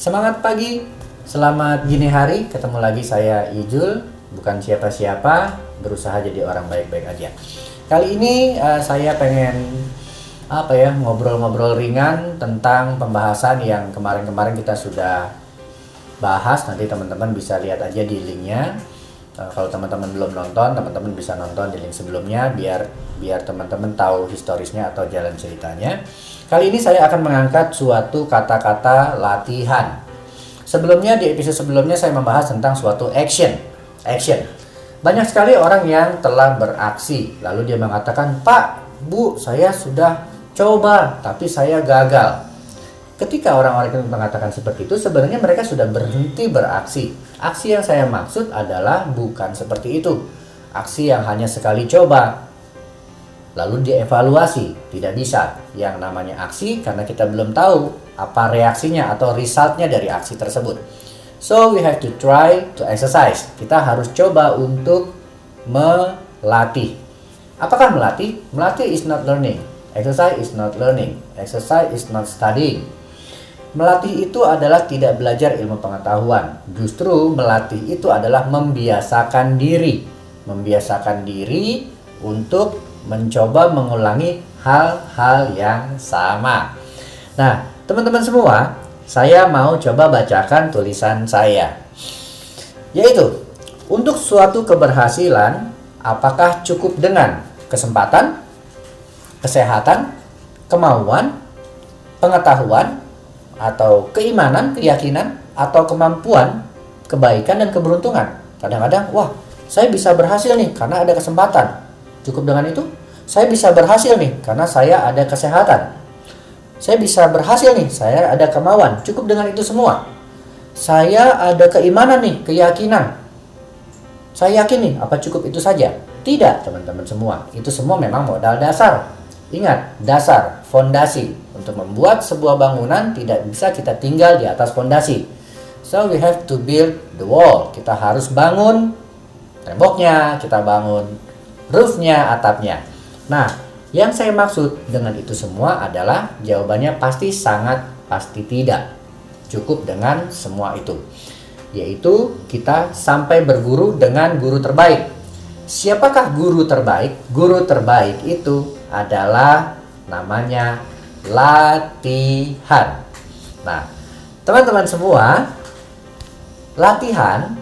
Semangat pagi, selamat gini hari, ketemu lagi saya Ijul, bukan siapa-siapa, berusaha jadi orang baik-baik aja. Kali ini saya pengen ngobrol-ngobrol ringan tentang pembahasan yang kemarin-kemarin kita sudah bahas. Nanti teman-teman bisa lihat aja di linknya. Kalau teman-teman belum nonton, teman-teman bisa nonton di link sebelumnya biar teman-teman tahu historisnya atau jalan ceritanya. Kali ini saya akan mengangkat suatu kata-kata latihan. Sebelumnya, di episode sebelumnya saya membahas tentang suatu action. Banyak sekali orang yang telah beraksi, lalu dia mengatakan, "Pak, Bu, saya sudah coba, tapi saya gagal." Ketika orang-orang itu mengatakan seperti itu, sebenarnya mereka sudah berhenti beraksi. Aksi yang saya maksud adalah bukan seperti itu. Aksi yang hanya sekali coba, lalu dievaluasi, tidak bisa. Yang namanya aksi karena kita belum tahu apa reaksinya atau resultnya dari aksi tersebut. So we have to try to exercise. Kita harus coba untuk melatih. Apakah melatih? Melatih is not learning. Exercise is not learning. Exercise is not studying. Melatih itu adalah tidak belajar ilmu pengetahuan. Justru melatih itu adalah membiasakan diri. Membiasakan diri untuk mencoba mengulangi hal-hal yang sama. Nah, teman-teman semua, saya mau coba bacakan tulisan saya. Yaitu, untuk suatu keberhasilan, apakah cukup dengan kesempatan, kesehatan, kemauan, pengetahuan, atau keimanan, keyakinan, atau kemampuan, kebaikan, dan keberuntungan? Kadang-kadang, wah, saya bisa berhasil nih karena ada kesempatan. Cukup dengan itu? Saya bisa berhasil nih karena saya ada kesehatan. Saya bisa berhasil nih, saya ada kemauan. Cukup dengan itu semua? Saya ada keimanan nih, keyakinan. Saya yakin nih, apa cukup itu saja? Tidak, teman-teman semua. Itu semua memang modal dasar. Ingat, dasar, fondasi. Untuk membuat sebuah bangunan tidak bisa kita tinggal di atas fondasi. So we have to build the wall. Kita harus bangun temboknya, kita bangun roofnya, atapnya. Nah, yang saya maksud dengan itu semua adalah jawabannya pasti tidak. Cukup dengan semua itu. Yaitu kita sampai berguru dengan guru terbaik. Siapakah guru terbaik? Guru terbaik itu adalah namanya latihan. Nah, teman-teman semua, latihan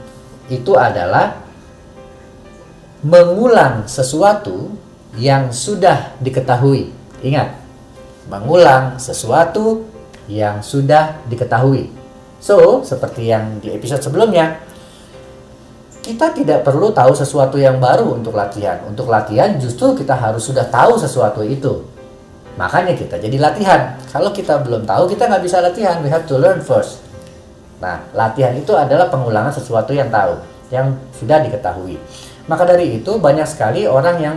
itu adalah mengulang sesuatu yang sudah diketahui. Ingat, mengulang sesuatu yang sudah diketahui. So, seperti yang di episode sebelumnya, kita tidak perlu tahu sesuatu yang baru untuk latihan. Untuk latihan justru kita harus sudah tahu sesuatu itu. Makanya kita jadi latihan. Kalau kita belum tahu, kita nggak bisa latihan. We have to learn first. Nah, latihan itu adalah pengulangan sesuatu yang tahu, yang sudah diketahui. Maka dari itu banyak sekali orang yang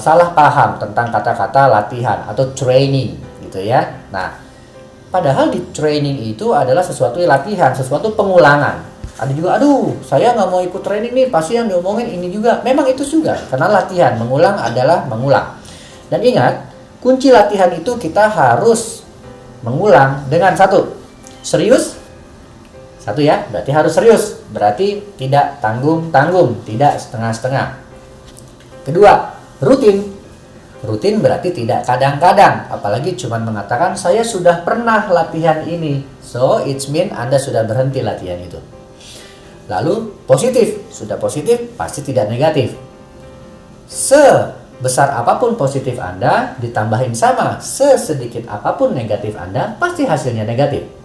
salah paham tentang kata-kata latihan atau training gitu ya. Nah, padahal di training itu adalah sesuatu latihan, sesuatu pengulangan. Ada juga, saya nggak mau ikut training nih, pasti yang diomongin ini juga. Memang itu juga, karena latihan, mengulang adalah mengulang. Dan ingat, kunci latihan itu kita harus mengulang dengan satu, serius. Satu ya, berarti harus serius. Berarti tidak tanggung-tanggung, tidak setengah-setengah. Kedua, rutin. Rutin berarti tidak kadang-kadang. Apalagi cuma mengatakan, saya sudah pernah latihan ini. So, it means Anda sudah berhenti latihan itu. Lalu, positif. Sudah positif, pasti tidak negatif. Sebesar apapun positif Anda, ditambahin sama sesedikit apapun negatif Anda, pasti hasilnya negatif.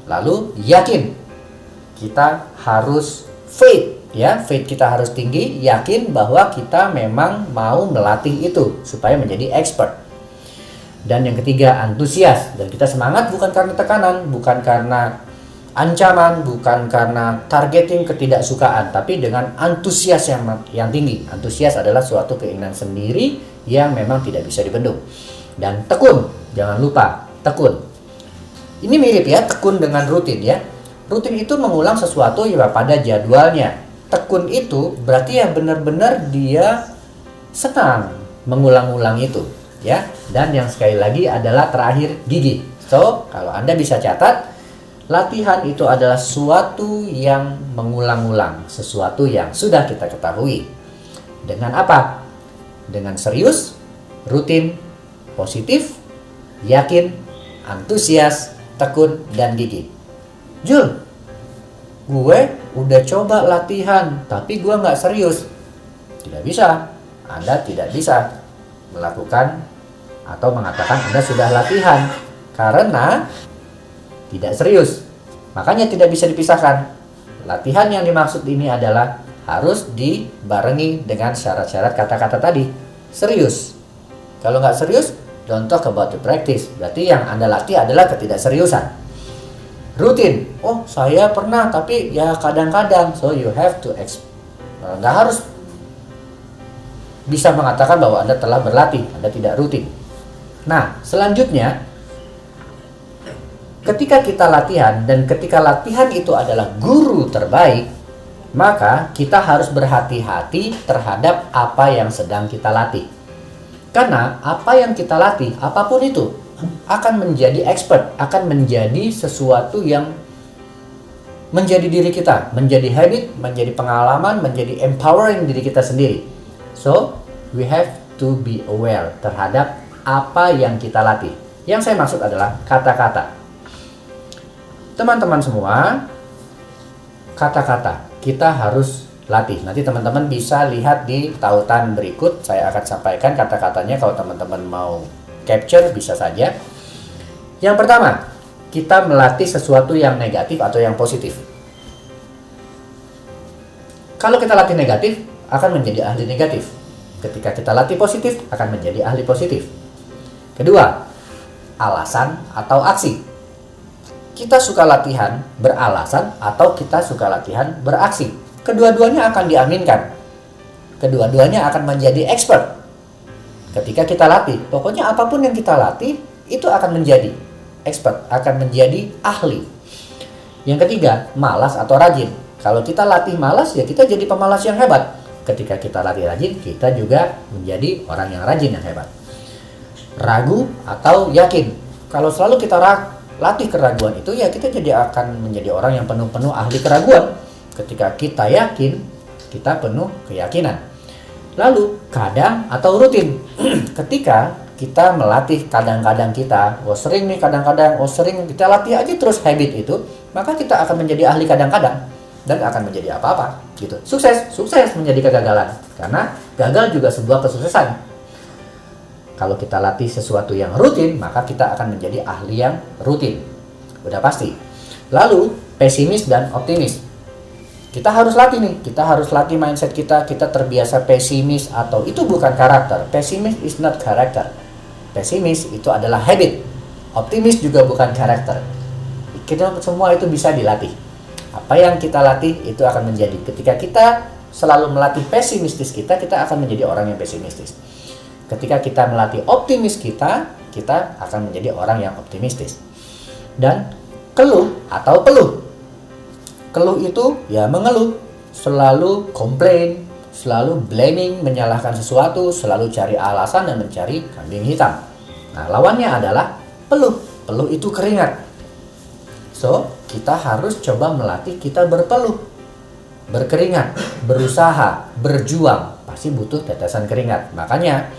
Lalu yakin, kita harus faith ya, faith kita harus tinggi, yakin bahwa kita memang mau melatih itu supaya menjadi expert. Dan yang ketiga, antusias, dan kita semangat bukan karena tekanan, bukan karena ancaman, bukan karena targeting ketidaksukaan, tapi dengan antusias yang tinggi. Antusias adalah suatu keinginan sendiri yang memang tidak bisa dibendung. Dan tekun, jangan lupa tekun. Ini mirip ya, tekun dengan rutin ya. Rutin itu mengulang sesuatu ya pada jadwalnya. Tekun itu berarti yang benar-benar dia senang mengulang-ulang itu ya. Dan yang sekali lagi adalah terakhir, gigih. So, kalau Anda bisa catat, latihan itu adalah sesuatu yang mengulang-ulang, sesuatu yang sudah kita ketahui. Dengan apa? Dengan serius, rutin, positif, yakin, antusias, tekun, dan gigih. Jul, gue udah coba latihan, tapi gue nggak serius. Tidak bisa. Anda tidak bisa melakukan atau mengatakan Anda sudah latihan, karena tidak serius. Makanya tidak bisa dipisahkan. Latihan yang dimaksud ini adalah harus dibarengi dengan syarat-syarat kata-kata tadi. Serius. Kalau nggak serius, don't talk about the practice. Berarti yang Anda latih adalah ketidakseriusan. Rutin. Oh, saya pernah, tapi ya kadang-kadang. So you have to nggak harus bisa mengatakan bahwa Anda telah berlatih, Anda tidak rutin. Nah, selanjutnya, ketika kita latihan dan ketika latihan itu adalah guru terbaik, maka kita harus berhati-hati terhadap apa yang sedang kita latih. Karena apa yang kita latih, apapun itu, akan menjadi expert, akan menjadi sesuatu yang menjadi diri kita, menjadi habit, menjadi pengalaman, menjadi empowering diri kita sendiri. So, we have to be aware terhadap apa yang kita latih. Yang saya maksud adalah kata-kata. Teman-teman semua, kata-kata kita harus latih. Nanti teman-teman bisa lihat di tautan berikut. Saya akan sampaikan kata-katanya. Kalau teman-teman mau capture, bisa saja. Yang pertama, kita melatih sesuatu yang negatif atau yang positif. Kalau kita latih negatif, akan menjadi ahli negatif. Ketika kita latih positif, akan menjadi ahli positif. Kedua, alasan atau aksi. Kita suka latihan beralasan atau kita suka latihan beraksi. Kedua-duanya akan diaminkan. Kedua-duanya akan menjadi expert. Ketika kita latih, pokoknya apapun yang kita latih, itu akan menjadi expert, akan menjadi ahli. Yang ketiga, malas atau rajin. Kalau kita latih malas, ya kita jadi pemalas yang hebat. Ketika kita latih rajin, kita juga menjadi orang yang rajin yang hebat. Ragu atau yakin. Kalau selalu kita latih keraguan itu, ya kita jadi akan menjadi orang yang penuh ahli keraguan. Ketika kita yakin, kita penuh keyakinan. Lalu kadang atau rutin. Ketika kita melatih kadang-kadang kita, sering nih kadang-kadang, sering kita latih aja terus habit itu, maka kita akan menjadi ahli kadang-kadang dan akan menjadi apa-apa gitu. Sukses menjadi kegagalan. Karena gagal juga sebuah kesuksesan. Kalau kita latih sesuatu yang rutin, maka kita akan menjadi ahli yang rutin. Udah pasti. Lalu, pesimis dan optimis. Kita harus latih nih. Kita harus latih mindset kita. Kita terbiasa pesimis atau itu bukan karakter. Pesimis is not character. Pesimis itu adalah habit. Optimis juga bukan karakter. Kita semua itu bisa dilatih. Apa yang kita latih itu akan menjadi. Ketika kita selalu melatih pesimistis kita akan menjadi orang yang pesimistis. Ketika kita melatih optimis kita akan menjadi orang yang optimistis. Dan keluh atau peluh. Keluh itu ya mengeluh, selalu komplain, selalu blaming, menyalahkan sesuatu, selalu cari alasan dan mencari kambing hitam. Nah, lawannya adalah peluh. Peluh itu keringat. So, kita harus coba melatih kita berpeluh, berkeringat, berusaha, berjuang. Pasti butuh tetesan keringat. Makanya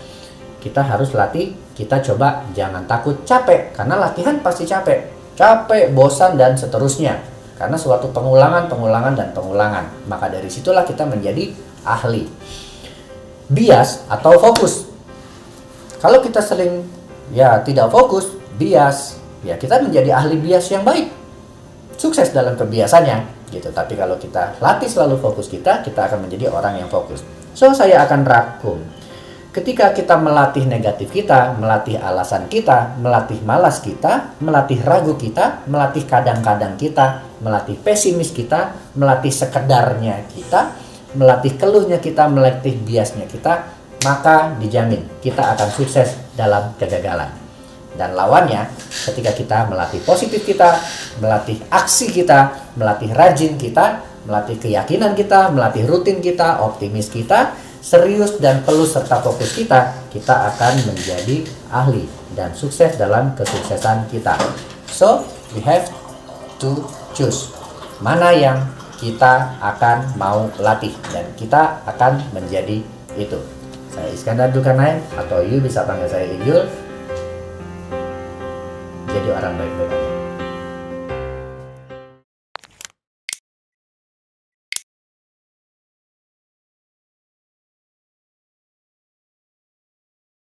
kita harus latih, kita coba jangan takut capek. Karena latihan pasti capek. Capek, bosan, dan seterusnya. Karena suatu pengulangan. Maka dari situlah kita menjadi ahli. Bias atau fokus. Kalau kita sering tidak fokus, bias, kita menjadi ahli bias yang baik. Sukses dalam kebiasaannya gitu. Tapi kalau kita latih selalu fokus kita akan menjadi orang yang fokus. So, saya akan rangkum. Ketika kita melatih negatif kita, melatih alasan kita, melatih malas kita, melatih ragu kita, melatih kadang-kadang kita, melatih pesimis kita, melatih sekedarnya kita, melatih keluhnya kita, melatih biasnya kita, maka dijamin kita akan sukses dalam kegagalan. Dan lawannya, ketika kita melatih positif kita, melatih aksi kita, melatih rajin kita, melatih keyakinan kita, melatih rutin kita, optimis kita, serius dan penuh serta fokus kita akan menjadi ahli dan sukses dalam kesuksesan kita. So, we have to choose mana yang kita akan mau latih dan kita akan menjadi itu. Saya Iskandar Dulkarnain atau you bisa panggil saya Igyul. Jadi orang baik-baik.